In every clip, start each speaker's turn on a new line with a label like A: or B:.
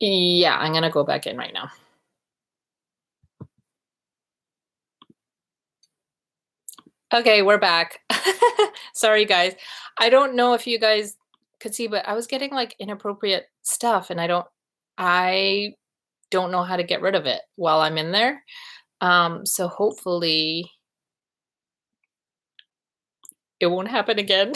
A: Yeah, I'm gonna go back in right now. Okay, we're back. Sorry, guys. I don't know if you guys could see, but I was getting like inappropriate stuff and I don't know how to get rid of it while I'm in there. So hopefully it won't happen again.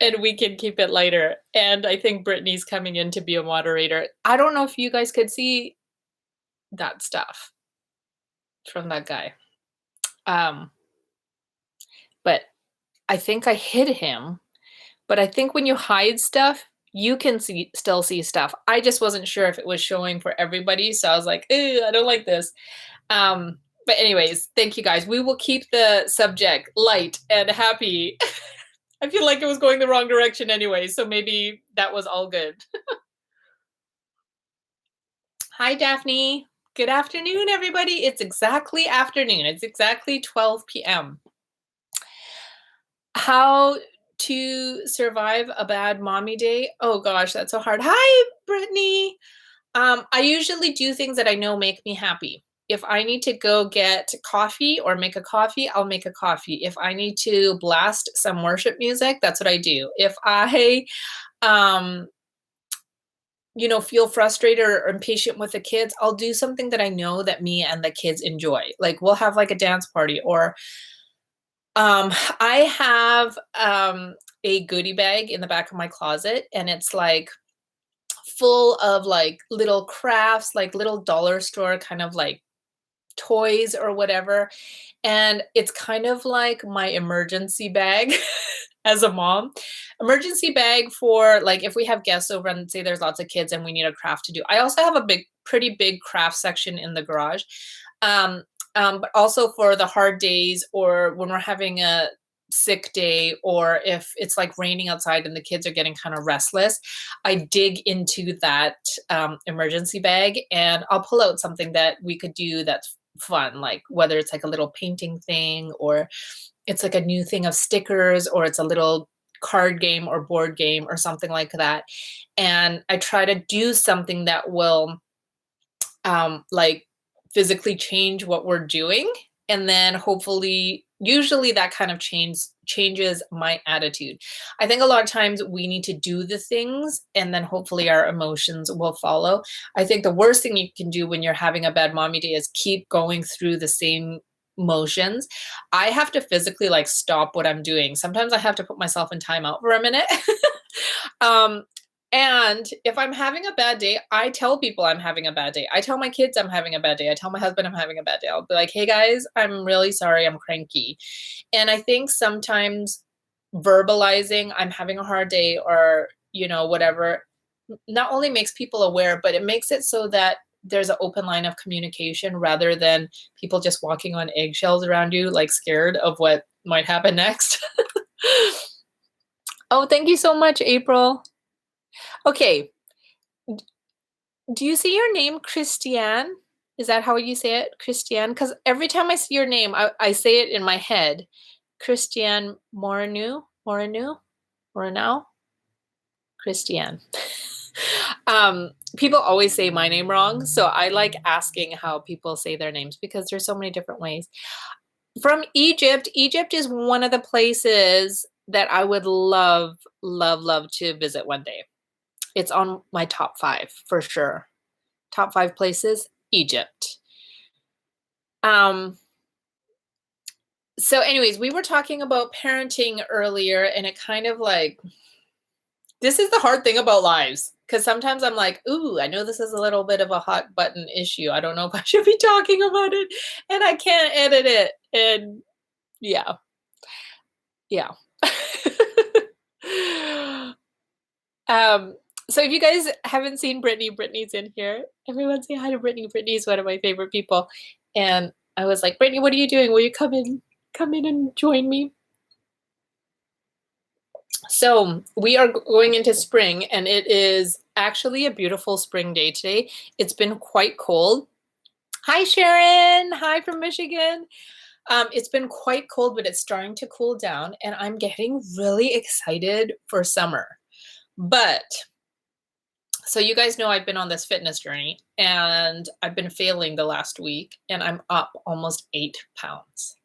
A: And we can keep it lighter. And I think Brittany's coming in to be a moderator. I don't know if you guys could see that stuff from that guy. But I think I hid him. But I think when you hide stuff, you can still see stuff. I just wasn't sure if it was showing for everybody, so I was like, "Ew, I don't like this." But anyways, thank you guys. We will keep the subject light and happy. I feel like it was going the wrong direction anyway, so maybe that was all good. Hi, Daphne. Good afternoon, everybody. It's exactly afternoon. It's exactly 12 p.m. How to survive a bad mommy day? Oh gosh, that's so hard. Hi, Brittany. I usually do things that I know make me happy. If I need to go get coffee or make a coffee, I'll make a coffee. If I need to blast some worship music, that's what I do. If I um feel frustrated or impatient with the kids, I'll do something that I know that me and the kids enjoy. Like we'll have like a dance party or I have a goodie bag in the back of my closet and it's like full of like little crafts, like little dollar store kind of like toys or whatever. And it's kind of like my emergency bag as a mom. Emergency bag for like if we have guests over and say there's lots of kids and we need a craft to do. I also have a pretty big craft section in the garage. But also for the hard days or when we're having a sick day or if it's like raining outside and the kids are getting kind of restless, I dig into that emergency bag and I'll pull out something that we could do that's fun, like whether it's like a little painting thing or it's like a new thing of stickers or it's a little card game or board game or something like that. And I try to do something that will like physically change what we're doing and then hopefully usually that kind of changes my attitude. I think a lot of times we need to do the things and then hopefully our emotions will follow. I think the worst thing you can do when you're having a bad mommy day is keep going through the same motions. I have to physically like stop what I'm doing. Sometimes I have to put myself in timeout for a minute. um and if I'm having a bad day, I tell people I'm having a bad day. I tell my kids I'm having a bad day. I tell my husband I'm having a bad day. I'll be like, hey guys, I'm really sorry. I'm cranky. And I think sometimes verbalizing I'm having a hard day or, whatever, not only makes people aware, but it makes it so that there's an open line of communication rather than people just walking on eggshells around you, like scared of what might happen next. Oh, thank you so much, April. Okay. Do you see your name, Christiane? Is that how you say it, Christiane? Because every time I see your name, I say it in my head. Christiane Morineux, Christiane. People always say my name wrong, so I like asking how people say their names because there's so many different ways. From Egypt. Egypt is one of the places that I would love, love, love to visit one day. It's on my top 5 for sure. Top 5 places, Egypt. So anyways, we were talking about parenting earlier and it kind of like, this is the hard thing about lives. Because sometimes I'm like, ooh, I know this is a little bit of a hot button issue. I don't know if I should be talking about it and I can't edit it. And yeah. Yeah. So if you guys haven't seen Brittany, Brittany's in here. Everyone say hi to Brittany. Brittany's one of my favorite people. And I was like, Brittany, what are you doing? Will you come in and join me? So we are going into spring and it is actually a beautiful spring day today. It's been quite cold. Hi, Sharon. Hi from Michigan. It's been quite cold, but it's starting to cool down and I'm getting really excited for summer. But So you guys know I've been on this fitness journey and I've been failing the last week and I'm up almost 8 pounds.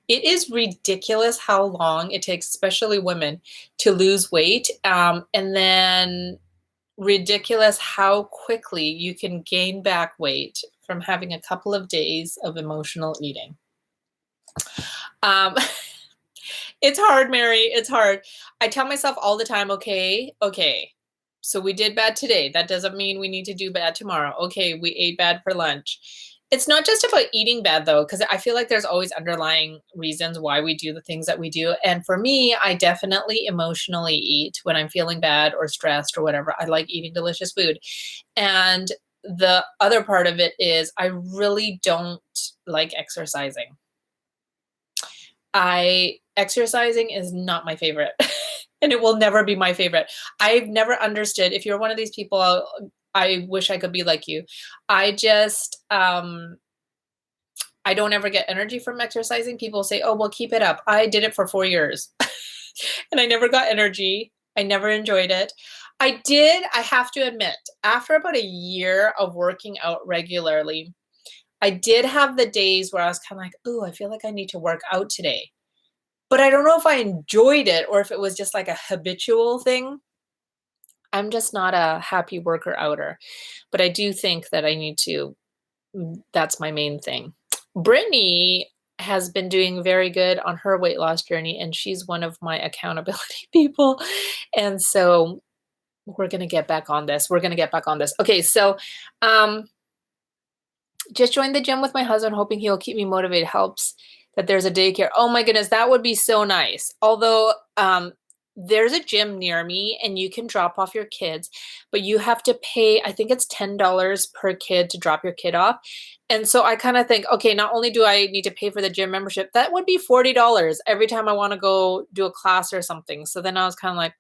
A: It is ridiculous how long it takes, especially women, to lose weight. And then ridiculous how quickly you can gain back weight from having a couple of days of emotional eating. Um, it's hard, Mary. It's hard. I tell myself all the time, okay, so we did bad today. That doesn't mean we need to do bad tomorrow. Okay, we ate bad for lunch. It's not just about eating bad though, because I feel like there's always underlying reasons why we do the things that we do. And for me, I definitely emotionally eat when I'm feeling bad or stressed or whatever. I like eating delicious food. And the other part of it is I really don't like exercising. Exercising is not my favorite and it will never be my favorite. I've never understood, if you're one of these people, I wish I could be like you. I just, I don't ever get energy from exercising. People say, oh, well, keep it up. I did it for 4 years and I never got energy. I never enjoyed it. I have to admit, after about a year of working out regularly, I did have the days where I was kind of like, oh, I feel like I need to work out today. But I don't know if I enjoyed it or if it was just like a habitual thing. I'm just not a happy worker outer, but I do think that I need to, that's my main thing. Brittany has been doing very good on her weight loss journey, and she's one of my accountability people. And so we're going to get back on this. Okay. So, just joined the gym with my husband, hoping he'll keep me motivated. Helps that there's a daycare. Oh my goodness, that would be so nice. Although there's a gym near me and you can drop off your kids, but you have to pay, I think it's $10 per kid to drop your kid off. And so I kind of think, okay, not only do I need to pay for the gym membership, that would be $40 every time I want to go do a class or something. So then I was kind of like,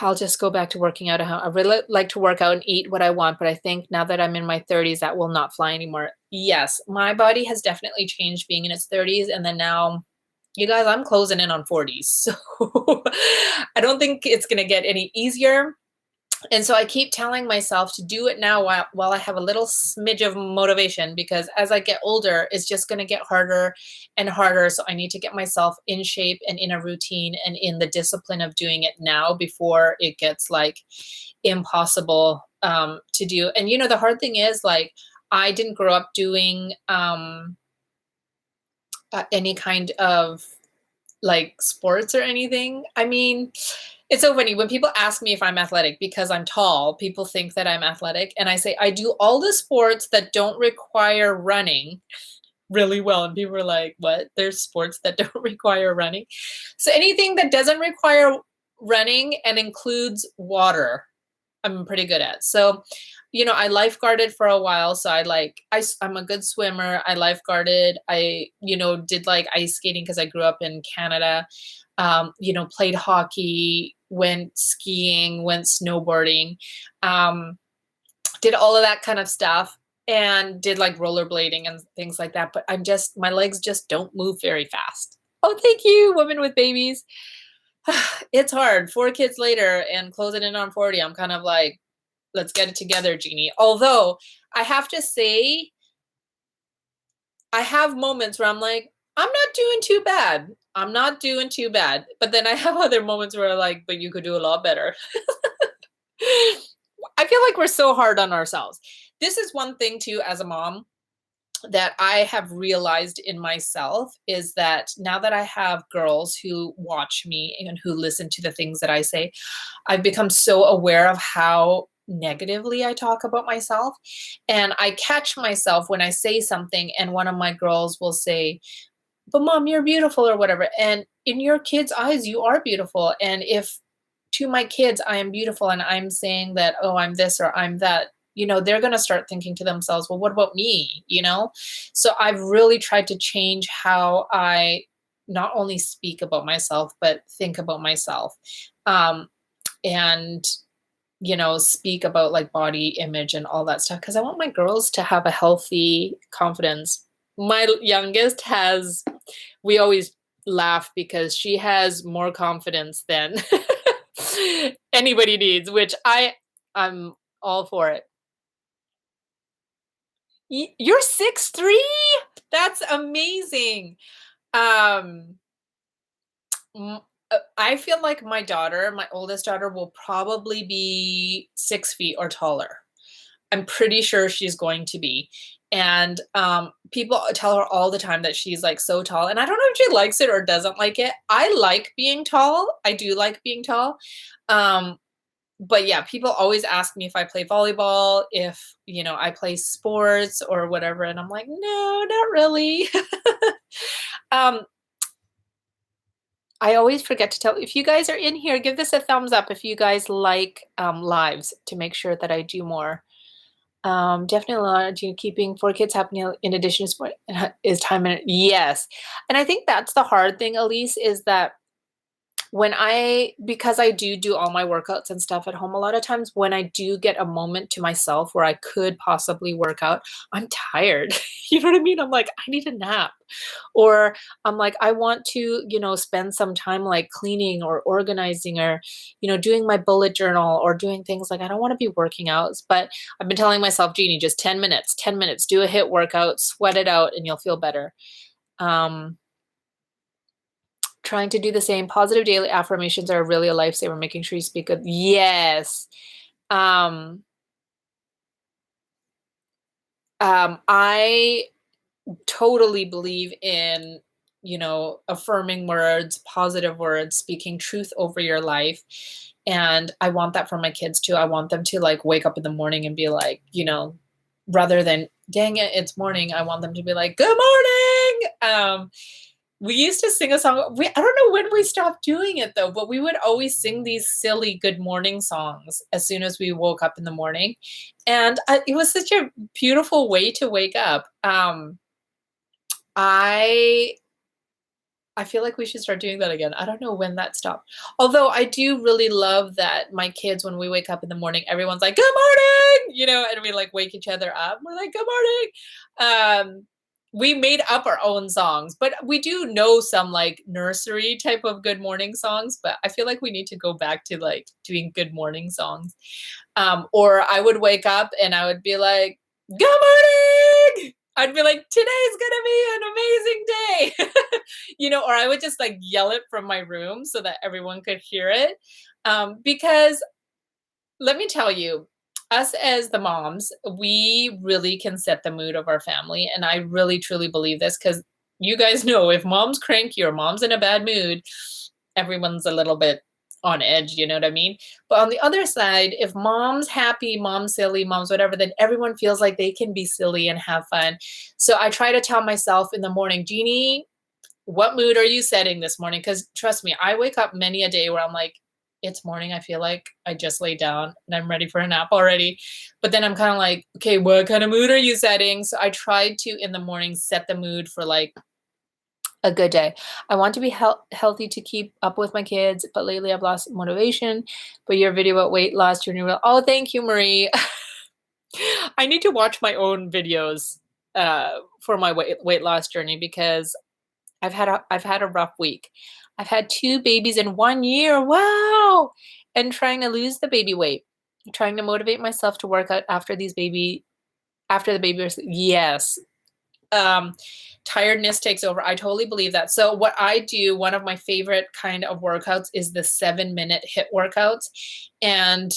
A: I'll just go back to working out. I really like to work out and eat what I want, but I think now that I'm in my 30s, that will not fly anymore. Yes, my body has definitely changed being in its 30s. And then now, you guys, I'm closing in on 40s. So I don't think it's going to get any easier. And so I keep telling myself to do it now while I have a little smidge of motivation, because as I get older, it's just going to get harder and harder. So I need to get myself in shape and in a routine and in the discipline of doing it now before it gets like impossible to do. And you know, the hard thing is, like, I didn't grow up doing any kind of like sports or anything. I mean, it's so funny when people ask me if I'm athletic because I'm tall, people think that I'm athletic. And I say, I do all the sports that don't require running really well. And people are like, what? There's sports that don't require running. So anything that doesn't require running and includes water, I'm pretty good at. So, you know, I lifeguarded for a while. So I'm a good swimmer. I lifeguarded. I, you know, did like ice skating because I grew up in Canada. You know, played hockey, went skiing, went snowboarding, did all of that kind of stuff, and did like rollerblading and things like that. But my legs just don't move very fast. Oh, thank you, women with babies. It's hard. 4 kids later and closing in on 40. I'm kind of like, let's get it together, Jeannie. Although I have to say, I have moments where I'm like, I'm not doing too bad. I'm not doing too bad. But then I have other moments where I'm like, but you could do a lot better. I feel like we're so hard on ourselves. This is one thing too, as a mom, that I have realized in myself is that now that I have girls who watch me and who listen to the things that I say, I've become so aware of how negatively I talk about myself. And I catch myself when I say something and one of my girls will say, but mom, you're beautiful or whatever. And in your kids' eyes, you are beautiful. And if to my kids, I am beautiful and I'm saying that, oh, I'm this or I'm that, you know, they're going to start thinking to themselves, well, what about me? You know? So I've really tried to change how I not only speak about myself, but think about myself. And, you know, speak about like body image and all that stuff. Cause I want my girls to have a healthy confidence. My youngest we always laugh because she has more confidence than anybody needs, which I'm all for it. You're 6'3"? That's amazing. Um, I feel like my daughter, my oldest daughter, will probably be 6 feet or taller. I'm pretty sure she's going to be. And people tell her all the time that she's like so tall. And I don't know if she likes it or doesn't like it. I like being tall. I do like being tall. Um, but yeah, people always ask me if I play volleyball, if, I play sports or whatever. And I'm like, no, not really. um, I always forget to tell if you guys are in here, give this a thumbs up if you guys like lives to make sure that I do more. Definitely a lot of keeping 4 kids happening in addition to sport is time and yes. And I think that's the hard thing, Elise, is that because I do all my workouts and stuff at home, a lot of times when I do get a moment to myself where I could possibly work out, I'm tired. You know what I mean? I'm like, I need a nap. Or I'm like, I want to, spend some time like cleaning or organizing or, doing my bullet journal or doing things like I don't want to be working out. But I've been telling myself, Jeannie, just 10 minutes, do a HIIT workout, sweat it out, and you'll feel better. Trying to do the same. Positive daily affirmations are really a lifesaver, making sure you speak good. Yes. I totally believe in, affirming words, positive words, speaking truth over your life. And I want that for my kids too. I want them to like wake up in the morning and be like, rather than, dang it, it's morning. I want them to be like, good morning. We used to sing a song. I don't know when we stopped doing it though, but we would always sing these silly good morning songs as soon as we woke up in the morning. And it was such a beautiful way to wake up. I feel like we should start doing that again. I don't know when that stopped. Although I do really love that my kids, when we wake up in the morning, everyone's like, good morning, and we like wake each other up. We're like, good morning. We made up our own songs, but we do know some like nursery type of good morning songs, but I feel like we need to go back to like doing good morning songs. Or I would wake up and I would be like, good morning. I'd be like, today's gonna be an amazing day. Or I would just like yell it from my room so that everyone could hear it. Because let me tell you, us as the moms, we really can set the mood of our family. And I really truly believe this because you guys know if mom's cranky or mom's in a bad mood, everyone's a little bit on edge, you know what I mean? But on the other side, if mom's happy, mom's silly, mom's whatever, then everyone feels like they can be silly and have fun. So I try to tell myself in the morning, Jeannie, what mood are you setting this morning? Because trust me, I wake up many a day where I'm like, it's morning. I feel like I just laid down and I'm ready for a nap already. But then I'm kind of like, okay, what kind of mood are you setting? So I tried to in the morning set the mood for like a good day. I want to be healthy to keep up with my kids, but lately I've lost motivation. But your video about weight loss journey, oh, thank you, Marie. I need to watch my own videos for my weight loss journey because I've had a rough week. I've had 2 babies in 1 year. Wow. And trying to lose the baby weight. Trying to motivate myself to work out after the baby was, yes. Tiredness takes over. I totally believe that. So what I do, one of my favorite kind of workouts is the 7-minute HIIT workouts. And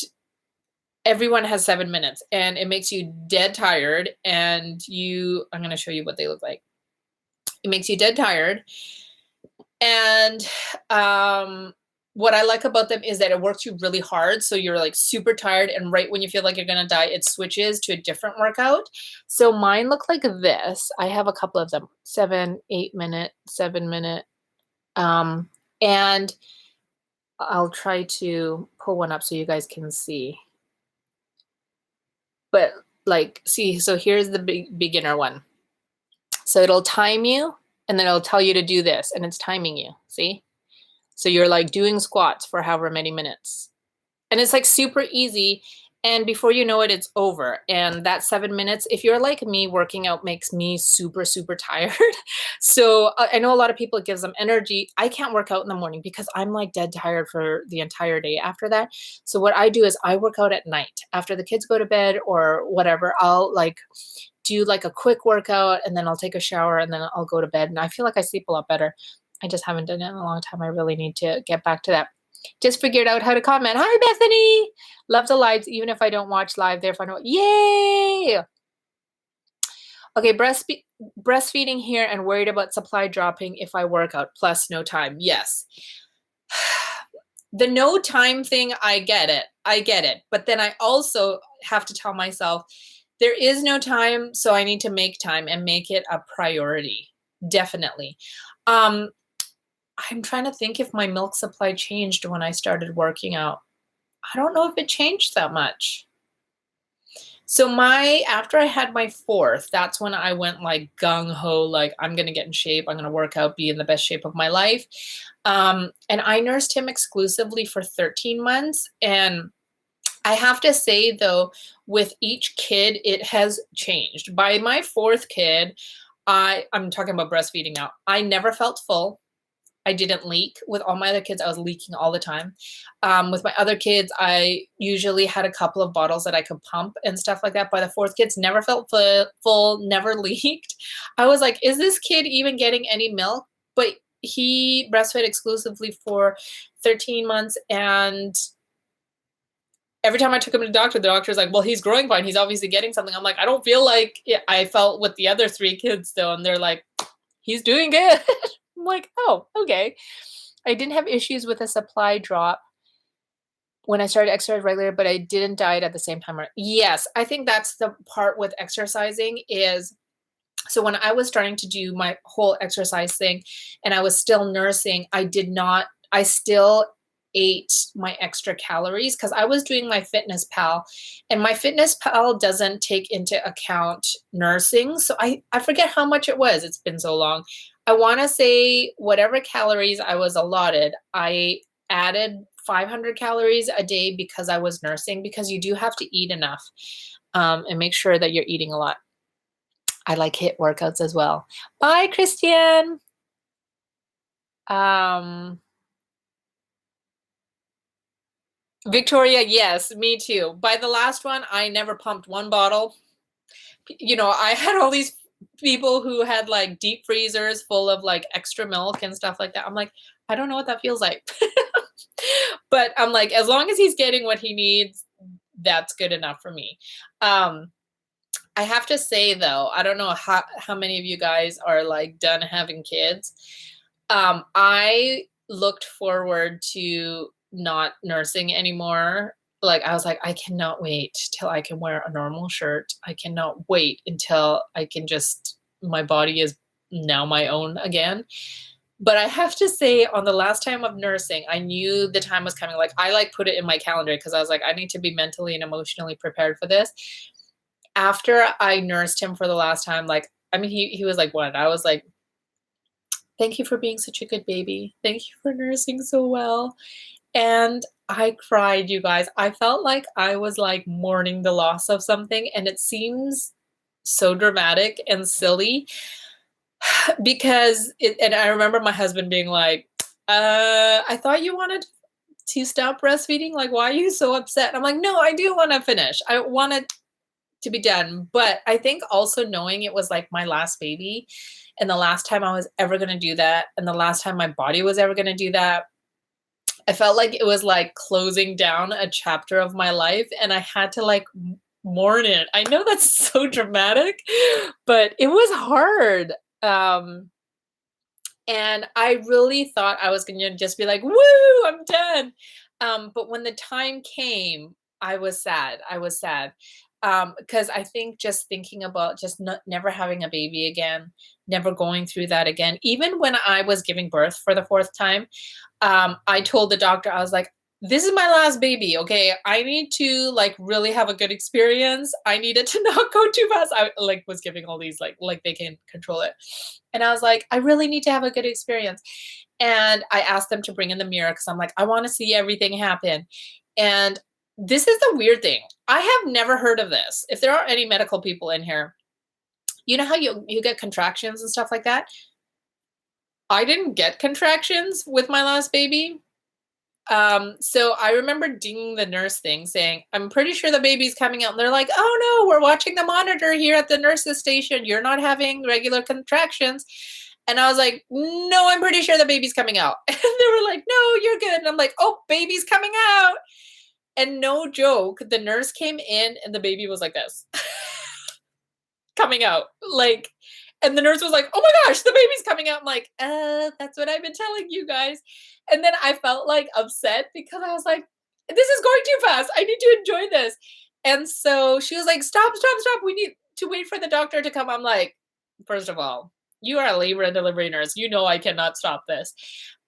A: everyone has 7 minutes and it makes you dead tired. And I'm going to show you what they look like. It makes you dead tired. And what I like about them is that it works you really hard. So you're like super tired. And right when you feel like you're going to die, it switches to a different workout. So mine look like this. I have a couple of them, 7, 8 minute, 7 minute. And I'll try to pull one up so you guys can see. But like, see, so here's the beginner one. So it'll time you and then it'll tell you to do this and it's timing you, see? So you're like doing squats for however many minutes. And it's like super easy. And before you know it, it's over. And that 7 minutes, if you're like me, working out makes me super, super tired. So I know a lot of people, it gives them energy. I can't work out in the morning because I'm like dead tired for the entire day after that. So what I do is I work out at night after the kids go to bed or whatever. I'll like do like a quick workout and then I'll take a shower and then I'll go to bed. And I feel like I sleep a lot better. I just haven't done it in a long time. I really need to get back to that. Just figured out how to comment. Hi, Bethany. Love the lives, even if I don't watch live. They're fun. Yay! Okay, breastfeeding here and worried about supply dropping if I work out, plus no time. Yes. The no time thing, I get it. I get it. But then I also have to tell myself, there is no time, so I need to make time and make it a priority. Definitely. I'm trying to think if my milk supply changed when I started working out. I don't know if it changed that much. So after I had my fourth, that's when I went like gung ho, like I'm going to get in shape. I'm going to work out, be in the best shape of my life. And I nursed him exclusively for 13 months. And I have to say though, with each kid, it has changed. By my fourth kid, I'm talking about breastfeeding now. I never felt full. I didn't leak. With all my other kids, I was leaking all the time. With my other kids, I usually had a couple of bottles that I could pump and stuff like that. By the fourth kids, never felt full, never leaked. I was like, is this kid even getting any milk? But he breastfed exclusively for 13 months. And every time I took him to the doctor's like, well, he's growing fine. He's obviously getting something. I'm like, I don't feel like I felt with the other three kids though. And they're like, he's doing good. I'm like, oh, okay. I didn't have issues with a supply drop when I started exercise regular, but I didn't diet at the same time. Yes, I think that's the part with exercising is, so when I was starting to do my whole exercise thing and I was still nursing, I still ate my extra calories because I was doing my Fitness Pal and my Fitness Pal doesn't take into account nursing. So I forget how much it was. It's been so long. I want to say whatever calories I was allotted, I added 500 calories a day because I was nursing, because you do have to eat enough and make sure that you're eating a lot. I like HIIT workouts as well. Bye, Christian. Victoria, yes, me too. By the last one, I never pumped one bottle. You know, I had all these people who had like deep freezers full of like extra milk and stuff like that. I'm like, I don't know what that feels like. But I'm like, as long as he's getting what he needs, that's good enough for me. I have to say though, I don't know how many of you guys are like done having kids. I looked forward to not nursing anymore. Like I was like, I cannot wait till I can wear a normal shirt. I cannot wait until I can my body is now my own again. But I have to say, on the last time of nursing, I knew the time was coming. Like I like put it in my calendar because I was like, I need to be mentally and emotionally prepared for this. After I nursed him for the last time, like, I mean, he was like 1. I was like, thank you for being such a good baby. Thank you for nursing so well. And I cried, you guys. I felt like I was like mourning the loss of something. And it seems so dramatic and silly because and I remember my husband being like, I thought you wanted to stop breastfeeding. Like, why are you so upset? And I'm like, no, I do want to finish. I want it to be done. But I think also knowing it was like my last baby and the last time I was ever going to do that and the last time my body was ever going to do that, I felt like it was like closing down a chapter of my life and I had to like mourn it. I know that's so dramatic, but it was hard. And I really thought I was going to just be like, woo, I'm done. But when the time came, I was sad. I was sad. Because I think just thinking about just never having a baby again, never going through that again. Even when I was giving birth for the 4th time, I told the doctor, I was like, this is my last baby. Okay. I need to like really have a good experience. I need it to not go too fast. I like was giving all these like they can control it. And I was like, I really need to have a good experience. And I asked them to bring in the mirror because I'm like, I want to see everything happen. And this is the weird thing. I have never heard of this. If there are any medical people in here, you know how you get contractions and stuff like that? I didn't get contractions with my last baby. So I remember dinging the nurse thing saying, I'm pretty sure the baby's coming out. And they're like, oh no, we're watching the monitor here at the nurse's station. You're not having regular contractions. And I was like, no, I'm pretty sure the baby's coming out. And they were like, no, you're good. And I'm like, oh, baby's coming out. And no joke, the nurse came in and the baby was like this, coming out. Like, and the nurse was like, oh my gosh, the baby's coming out. I'm like, that's what I've been telling you guys. And then I felt like upset because I was like, this is going too fast. I need to enjoy this. And so she was like, stop, stop, stop. We need to wait for the doctor to come. I'm like, first of all, you are a labor and delivery nurse. You know I cannot stop this.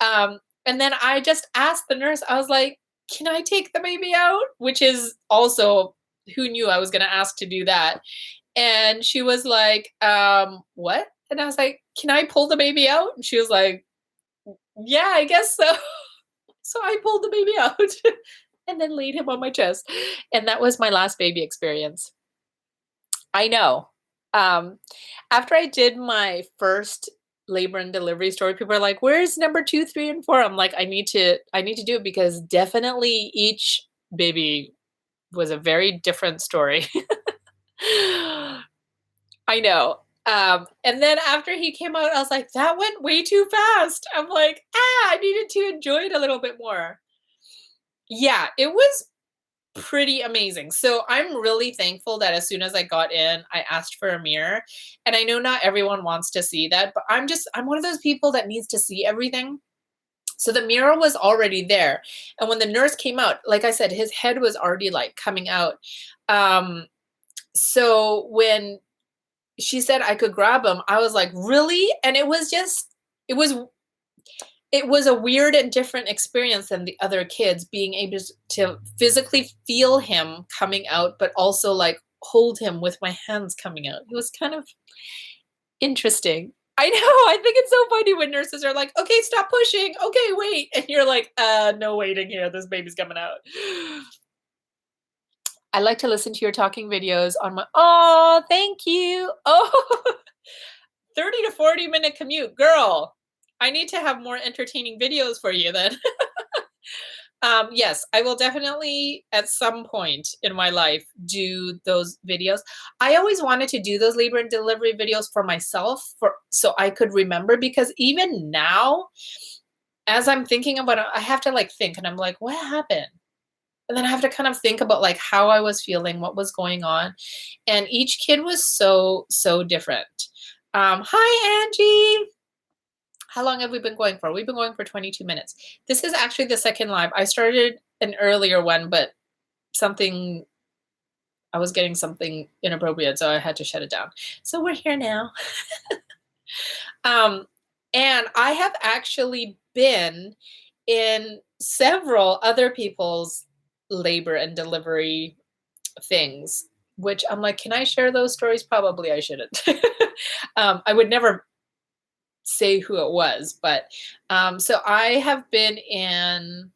A: And then I just asked the nurse, I was like, can I take the baby out? Which is also, who knew I was going to ask to do that? And she was like, what? And I was like, can I pull the baby out? And she was like, yeah, I guess so. So I pulled the baby out and then laid him on my chest. And that was my last baby experience. I know. After I did my first labor and delivery story, people are like, where's number 2, 3, and 4? I'm like, I need to do it because definitely each baby was a very different story. I know. And then after he came out, I was like, that went way too fast. I'm like, I needed to enjoy it a little bit more. Yeah, it was pretty amazing. So I'm really thankful that as soon as I got in, I asked for a mirror. And I know not everyone wants to see that, but I'm one of those people that needs to see everything. So the mirror was already there. And when the nurse came out, like I said, his head was already like coming out. So when she said I could grab him, I was like, really? And it was a weird and different experience than the other kids, being able to physically feel him coming out, but also like hold him with my hands coming out. It was kind of interesting. I know. I think it's so funny when nurses are like, okay, stop pushing. Okay, wait. And you're like, no waiting here. This baby's coming out. I like to listen to your talking videos on my, oh, thank you. Oh, 30 to 40 minute commute. Girl, I need to have more entertaining videos for you then. Yes, I will definitely at some point in my life do those videos. I always wanted to do those labor and delivery videos for myself so I could remember, because even now, as I'm thinking about it, I have to like think and I'm like, what happened? And then I have to kind of think about like how I was feeling, what was going on. And each kid was so, so different. Hi, Angie. How long have we been going for? We've been going for 22 minutes. This is actually the second live. I started an earlier one, but I was getting something inappropriate, so I had to shut it down. So we're here now. And I have actually been in several other people's labor and delivery things, which I'm like, can I share those stories? Probably I shouldn't. I would never say who it was, but so I have been in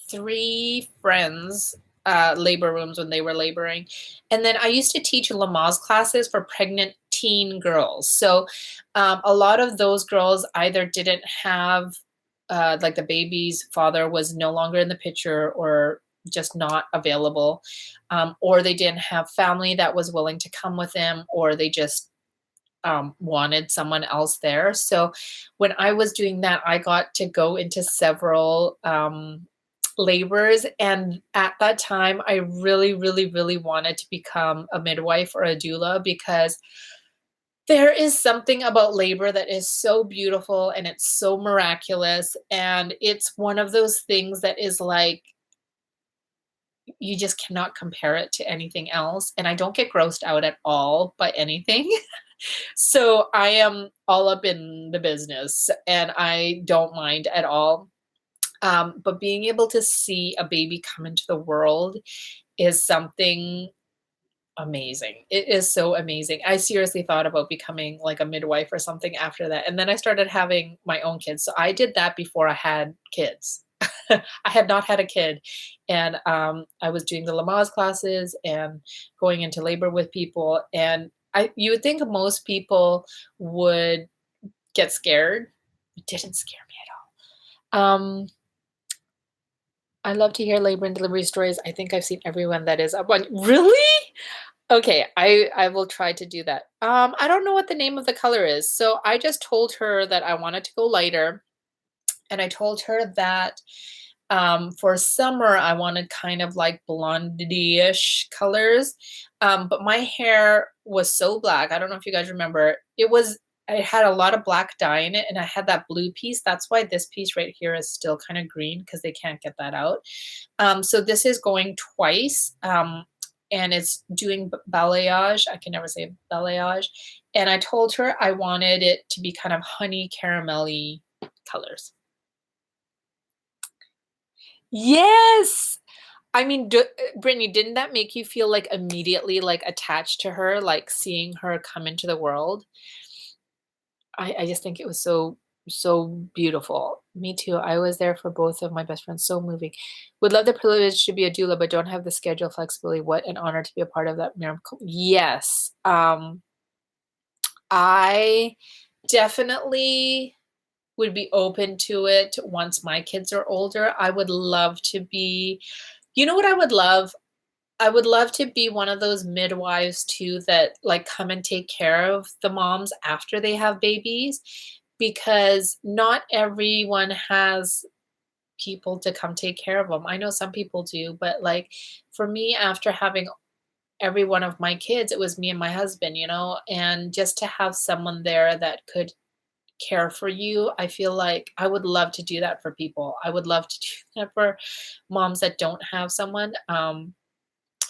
A: 3 friends' labor rooms when they were laboring. And then I used to teach Lamaze classes for pregnant teen girls. So a lot of those girls either didn't have, like the baby's father was no longer in the picture or just not available, or they didn't have family that was willing to come with them, or they just wanted someone else there. So when I was doing that, I got to go into several labors. And at that time, I really, really, really wanted to become a midwife or a doula, because there is something about labor that is so beautiful and it's so miraculous. And it's one of those things that is like, you just cannot compare it to anything else. And I don't get grossed out at all by anything. So I am all up in the business and I don't mind at all. But being able to see a baby come into the world is something amazing. It is so amazing. I seriously thought about becoming like a midwife or something after that. And then I started having my own kids. So I did that before I had kids. I had not had a kid, and, I was doing the Lamaze classes and going into labor with people, and you would think most people would get scared. It didn't scare me at all. I love to hear labor and delivery stories. I think I've seen everyone that is up on. Really? Okay, I will try to do that. I don't know what the name of the color is, so I just told her that I wanted to go lighter, and I told her that, for summer, I wanted kind of like blondie-ish colors, but my hair was so black. I don't know if you guys remember. I had a lot of black dye in it, and I had that blue piece. That's why this piece right here is still kind of green because they can't get that out. So this is going twice, and it's doing balayage. I can never say balayage. And I told her I wanted it to be kind of honey caramelly colors. Yes. I mean, Brittany, didn't that make you feel like immediately like attached to her, like seeing her come into the world? I just think it was so beautiful. Me too. I was there for both of my best friends. So moving. Would love the privilege to be a doula, but don't have the schedule flexibility. What an honor to be a part of that miracle. Yes. I definitely would be open to it once my kids are older. I would love to be, you know what I would love? I would love to be one of those midwives too that like come and take care of the moms after they have babies, because not everyone has people to come take care of them. I know some people do, but like for me, after having every one of my kids, it was me and my husband, and just to have someone there that could care for you, I feel like I would love to do that for people. I would love to do that for moms that don't have someone.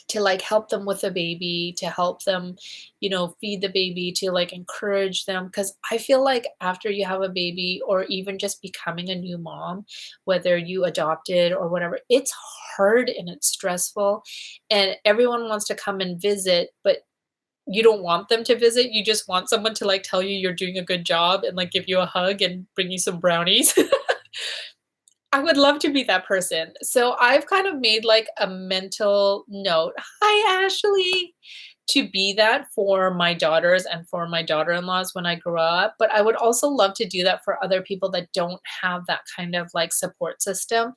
A: To like help them with the baby, to help them, feed the baby, to like encourage them. Cause I feel like after you have a baby or even just becoming a new mom, whether you adopted or whatever, it's hard and it's stressful. And everyone wants to come and visit, but you don't want them to visit. You just want someone to like tell you you're doing a good job and like give you a hug and bring you some brownies. I would love to be that person. So I've kind of made like a mental note. Hi, Ashley. To be that for my daughters and for my daughter-in-laws when I grow up. But I would also love to do that for other people that don't have that kind of like support system.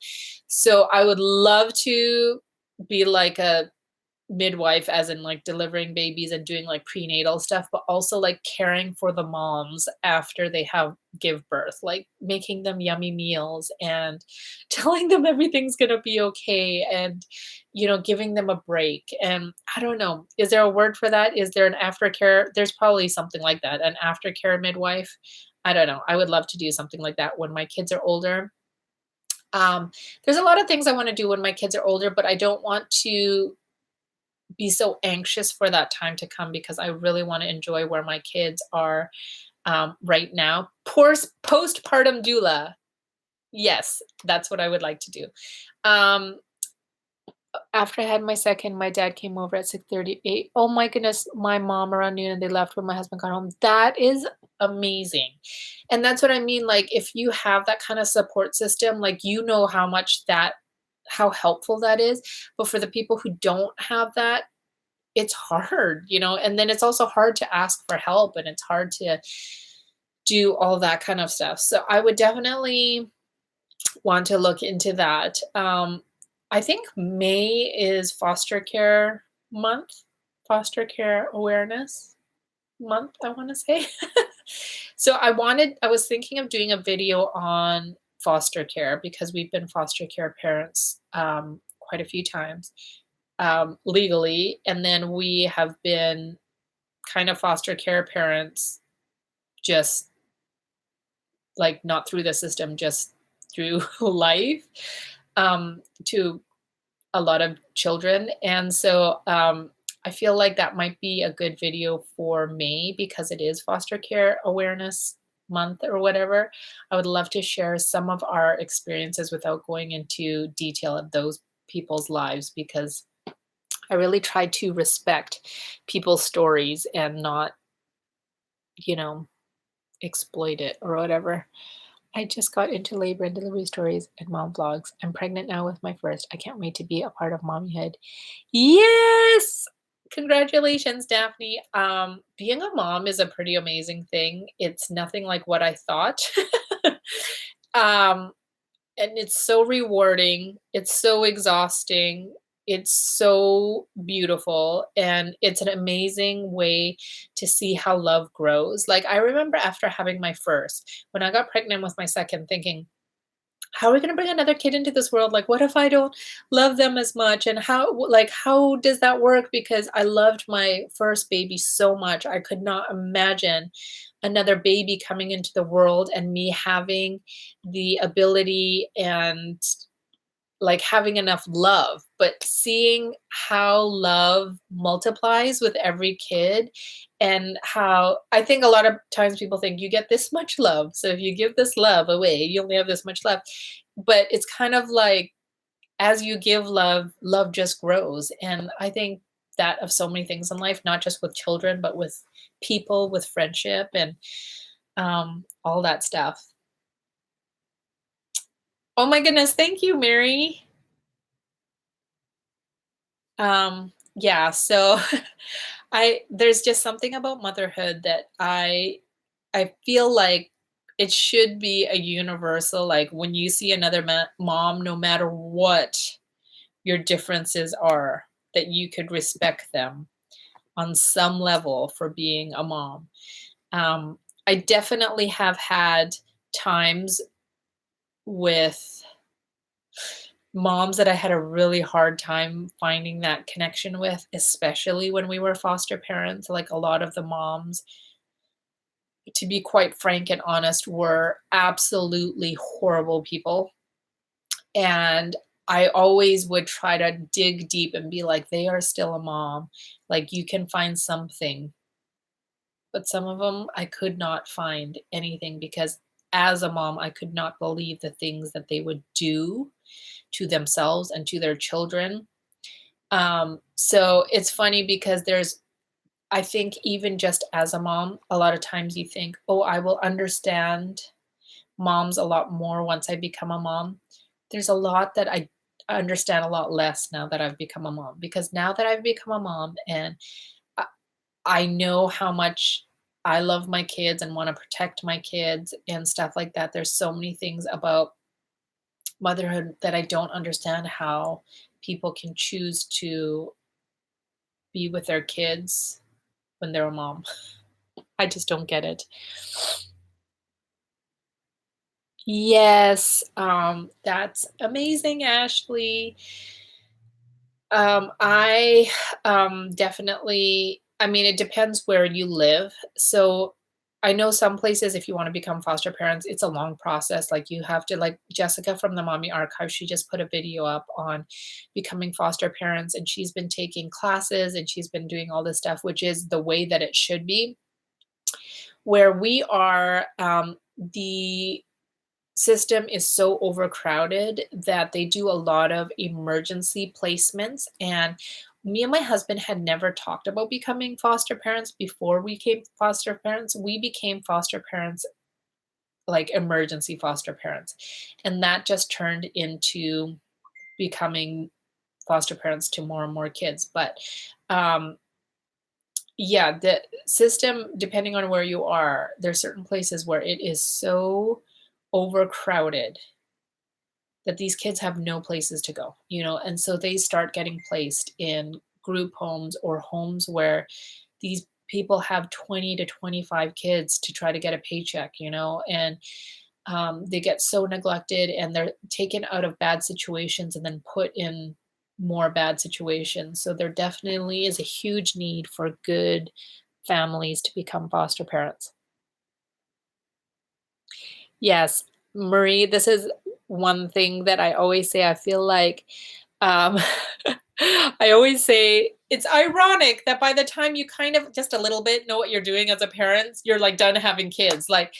A: So I would love to be like a midwife, as in like delivering babies and doing like prenatal stuff, but also like caring for the moms after they have give birth, like making them yummy meals and telling them everything's going to be okay, and giving them a break. And I don't know, is there a word for that? Is there an aftercare? There's probably something like that, an aftercare midwife. I don't know. I would love to do something like that when my kids are older. There's a lot of things I want to do when my kids are older, but I don't want to be so anxious for that time to come because I really want to enjoy where my kids are right now. Postpartum doula. Yes, that's what I would like to do. Um, After I had my second, my dad came over at 6:38. Oh my goodness, my mom around noon and they left when my husband got home. That is amazing. And that's what I mean. Like if you have that kind of support system, like how helpful that is. But for the people who don't have that, it's hard, and then it's also hard to ask for help and it's hard to do all that kind of stuff. So I would definitely want to look into that. I think May is foster care month, foster care awareness month, I want to say. So I was thinking of doing a video on foster care because we've been foster care parents quite a few times legally. And then we have been kind of foster care parents, just like not through the system, just through life, to a lot of children. And so I feel like that might be a good video for May because it is foster care awareness month or whatever. I would love to share some of our experiences without going into detail of those people's lives because I really try to respect people's stories and not, you know, exploit it or whatever. I just got into labor and delivery stories and mom vlogs. I'm pregnant now with my first. I can't wait to be a part of mommyhood. Yes! Congratulations, Daphne. Being a mom is a pretty amazing thing. It's nothing like what I thought. um, and it's so rewarding. It's so exhausting. It's so beautiful. And it's an amazing way to see how love grows. Like, I remember after having my first, when I got pregnant with my second, thinking, how are we gonna bring another kid into this world? Like, what if I don't love them as much? And how does that work? Because I loved my first baby so much. I could not imagine another baby coming into the world and me having the ability and like having enough love, but seeing how love multiplies with every kid and how I think a lot of times people think you get this much love. So if you give this love away, you only have this much love. But it's kind of like as you give love, love just grows. And I think that of so many things in life, not just with children, but with people, with friendship and all that stuff. Oh my goodness, thank you, Mary. Yeah, so I there's just something about motherhood that I feel like it should be a universal, like when you see another mom, no matter what your differences are, that you could respect them on some level for being a mom. Um, I definitely have had times with moms that I had a really hard time finding that connection with, especially when we were foster parents. Like a lot of the moms, to be quite frank and honest, were absolutely horrible people. And I always would try to dig deep and be like, they are still a mom. Like you can find something. But some of them, I could not find anything because as a mom, I could not believe the things that they would do to themselves and to their children. So it's funny because I think even just as a mom, a lot of times you think, oh, I will understand moms a lot more once I become a mom. There's a lot that I understand a lot less now that I've become a mom because now that I've become a mom and I, I know how much I love my kids and want to protect my kids and stuff like that. There's so many things about motherhood that I don't understand how people can choose to be with their kids when they're a mom. I just don't get it. Yes, that's amazing, Ashley. I definitely, I mean, it depends where you live. So I know some places, if you want to become foster parents, it's a long process. Like you have to, like Jessica from the Mommy Archive, she just put a video up on becoming foster parents, and she's been taking classes and she's been doing all this stuff, which is the way that it should be. Where we are, the system is so overcrowded that they do a lot of emergency placements. And me and my husband had never talked about becoming foster parents before we became foster parents. We became foster parents, like emergency foster parents. And that just turned into becoming foster parents to more and more kids. But um, yeah, the system, depending on where you are, there's certain places where it is so overcrowded that these kids have no places to go, and so they start getting placed in group homes or homes where these people have 20 to 25 kids to try to get a paycheck, and they get so neglected and they're taken out of bad situations and then put in more bad situations. So there definitely is a huge need for good families to become foster parents. Yes, Marie, this is one thing that I always say. I feel like um, I always say it's ironic that by the time you kind of just a little bit know what you're doing as a parent, you're like done having kids. Like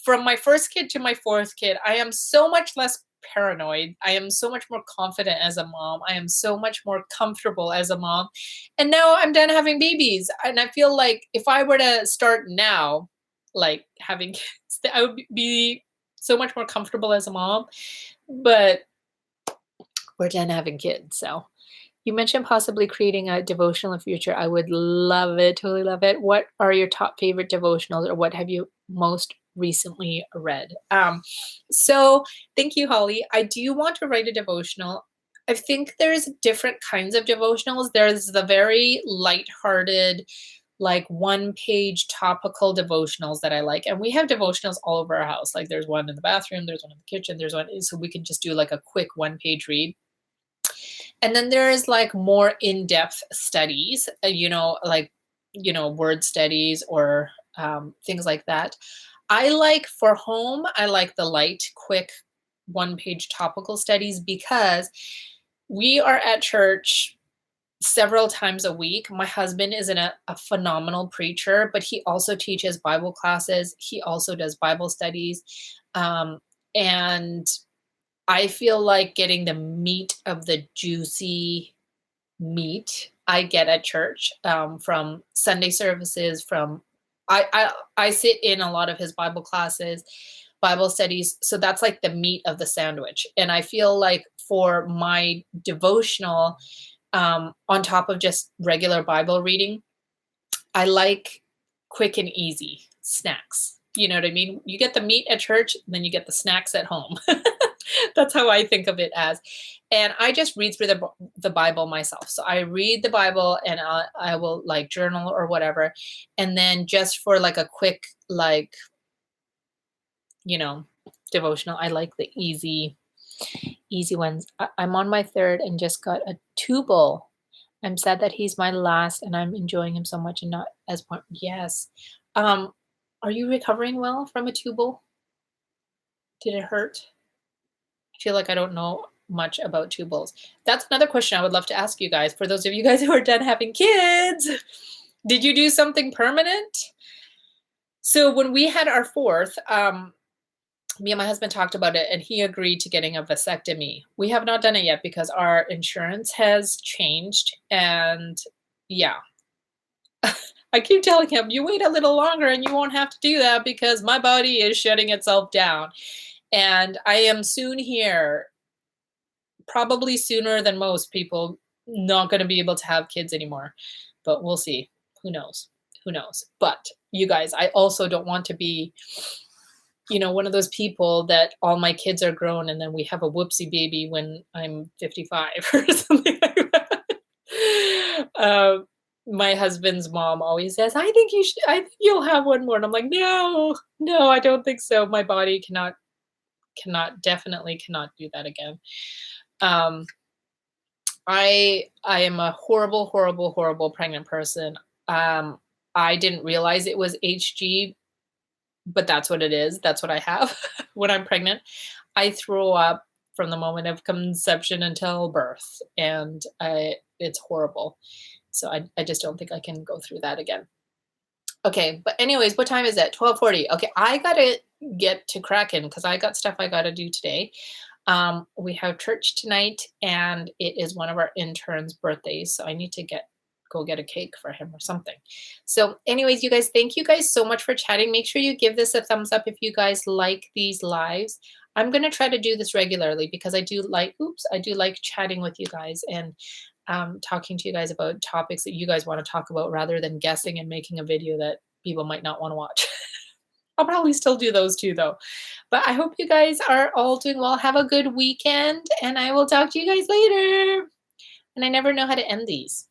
A: from my first kid to my fourth kid, I am so much less paranoid. I am so much more confident as a mom. I am so much more comfortable as a mom. And now I'm done having babies. And I feel like if I were to start now, like having kids, I would be so much more comfortable as a mom, but we're done having kids, so. You mentioned possibly creating a devotional in the future. I would love it, totally love it. What are your top favorite devotionals or what have you most recently read? So thank you, Holly. I do want to write a devotional. I think there's different kinds of devotionals. There's the very lighthearted, like one page topical devotionals that I like. And we have devotionals all over our house. Like there's one in the bathroom, there's one in the kitchen, there's one, so we can just do like a quick one page read. And then there is like more in-depth studies, like, word studies or things like that. I like for home, I like the light, quick one page topical studies because we are at church several times a week. My husband is a phenomenal preacher, but he also teaches Bible classes. He also does Bible studies. Um, and I feel like getting the meat of the juicy meat I get at church, from Sunday services, from I sit in a lot of his Bible classes, Bible studies, so that's like the meat of the sandwich, and I feel like for my devotional, on top of just regular Bible reading, I like quick and easy snacks. You know what I mean? You get the meat at church, then you get the snacks at home. That's how I think of it as. And I just read through the Bible myself. So I read the Bible and I will like journal or whatever. And then just for like a quick, like, you know, devotional, I like the easy ones. I'm on my third and just got a tubal. I'm sad that he's my last and I'm enjoying him so much and not as one. Yes. Um, are you recovering well from a tubal? Did it hurt? I feel like I don't know much about tubals. That's another question I would love to ask you guys. For those of you guys who are done having kids, did you do something permanent? So when we had our fourth, me and my husband talked about it and he agreed to getting a vasectomy. We have not done it yet because our insurance has changed. And yeah, I keep telling him, you wait a little longer and you won't have to do that because my body is shutting itself down. And I am soon here, probably sooner than most people, not going to be able to have kids anymore. But we'll see. Who knows? Who knows? But you guys, I also don't want to be, one of those people that all my kids are grown and then we have a whoopsie baby when I'm 55 or something like that. My husband's mom always says, I think you'll have one more. And I'm like, no, no, I don't think so. My body definitely cannot do that again. Um, I am a horrible, horrible, horrible pregnant person. I didn't realize it was HG, but that's what it is. That's what I have when I'm pregnant. I throw up from the moment of conception until birth, and it's horrible. So I just don't think I can go through that again. Okay, but anyways, what time is it? 12:40. Okay, I gotta get to cracking because I got stuff I gotta do today. We have church tonight, and it is one of our interns' birthdays, so I need to go get a cake for him or something. So, anyways, you guys, thank you guys so much for chatting. Make sure you give this a thumbs up if you guys like these lives. I'm gonna try to do this regularly because I do like chatting with you guys and talking to you guys about topics that you guys want to talk about rather than guessing and making a video that people might not want to watch. I'll probably still do those too, though. But I hope you guys are all doing well. Have a good weekend, and I will talk to you guys later. And I never know how to end these.